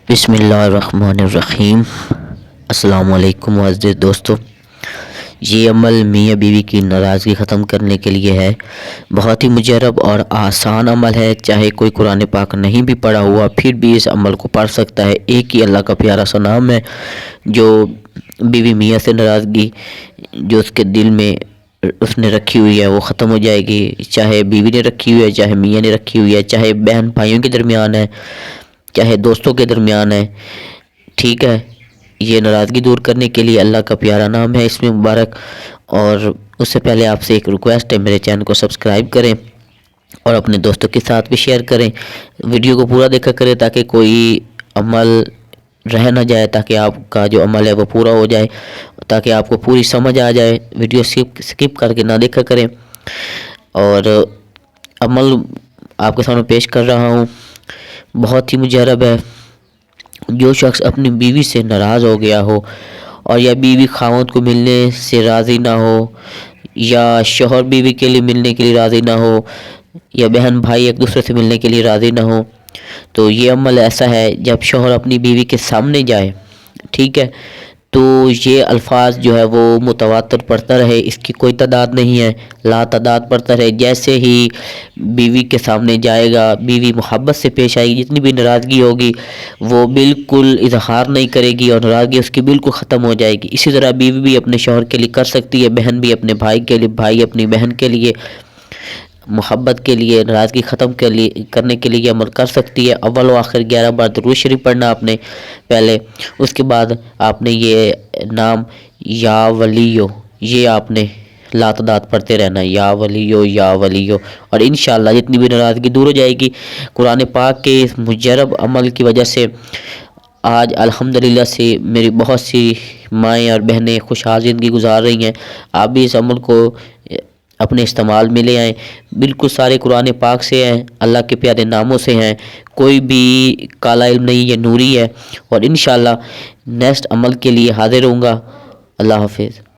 بسم اللہ الرحمن الرحیم۔ السلام علیکم معزز دوستو، یہ عمل میاں بیوی کی ناراضگی ختم کرنے کے لیے ہے۔ بہت ہی مجرب اور آسان عمل ہے، چاہے کوئی قرآن پاک نہیں بھی پڑھا ہوا پھر بھی اس عمل کو پڑھ سکتا ہے۔ ایک ہی اللہ کا پیارا سا نام ہے جو بیوی میاں سے ناراضگی جو اس کے دل میں اس نے رکھی ہوئی ہے وہ ختم ہو جائے گی، چاہے بیوی نے رکھی ہوئی ہے، چاہے میاں نے رکھی ہوئی ہے، چاہے بہن بھائیوں کے درمیان ہے، چاہے دوستوں کے درمیان ہے، ٹھیک ہے۔ یہ ناراضگی دور کرنے کے لیے اللہ کا پیارا نام ہے، اس میں مبارک۔ اور اس سے پہلے آپ سے ایک ریکویسٹ ہے، میرے چینل کو سبسکرائب کریں اور اپنے دوستوں کے ساتھ بھی شیئر کریں، ویڈیو کو پورا دیکھا کریں تاکہ کوئی عمل رہ نہ جائے، تاکہ آپ کا جو عمل ہے وہ پورا ہو جائے، تاکہ آپ کو پوری سمجھ آ جائے۔ ویڈیو سکپ کر کے نہ دیکھا کریں۔ اور عمل آپ کے سامنے پیش کر رہا ہوں، بہت ہی مجرب ہے۔ جو شخص اپنی بیوی سے ناراض ہو گیا ہو، اور یا بیوی خاوند کو ملنے سے راضی نہ ہو، یا شوہر بیوی کے لیے ملنے کے لیے راضی نہ ہو، یا بہن بھائی ایک دوسرے سے ملنے کے لیے راضی نہ ہو، تو یہ عمل ایسا ہے جب شوہر اپنی بیوی کے سامنے جائے، ٹھیک ہے، تو یہ الفاظ جو ہے وہ متواتر پڑھتا رہے، اس کی کوئی تعداد نہیں ہے، لا تعداد پڑھتا رہے۔ جیسے ہی بیوی کے سامنے جائے گا، بیوی محبت سے پیش آئے گی، جتنی بھی ناراضگی ہوگی وہ بالکل اظہار نہیں کرے گی اور ناراضگی اس کی بالکل ختم ہو جائے گی۔ اسی طرح بیوی بھی اپنے شوہر کے لیے کر سکتی ہے، بہن بھی اپنے بھائی کے لیے، بھائی اپنی بہن کے لیے، محبت کے لیے، ناراضگی ختم کرنے کے لیے یہ عمل کر سکتی ہے۔ اول و آخر 11 بار درود شریف پڑھنا آپ نے پہلے، اس کے بعد آپ نے یہ نام یا ولیو، یہ آپ نے لا تعداد پڑھتے رہنا، یا ولیو یا ولیو، اور انشاءاللہ جتنی بھی ناراضگی دور ہو جائے گی۔ قرآن پاک کے اس مجرب عمل کی وجہ سے آج الحمدللہ سے میری بہت سی مائیں اور بہنیں خوشحال زندگی گزار رہی ہیں۔ آپ بھی اس عمل کو اپنے استعمال میں لے آئیں۔ بالکل سارے قرآن پاک سے ہیں، اللہ کے پیارے ناموں سے ہیں، کوئی بھی کالا علم نہیں، یہ نوری ہے۔ اور انشاءاللہ نیکسٹ عمل کے لیے حاضر ہوں گا۔ اللہ حافظ۔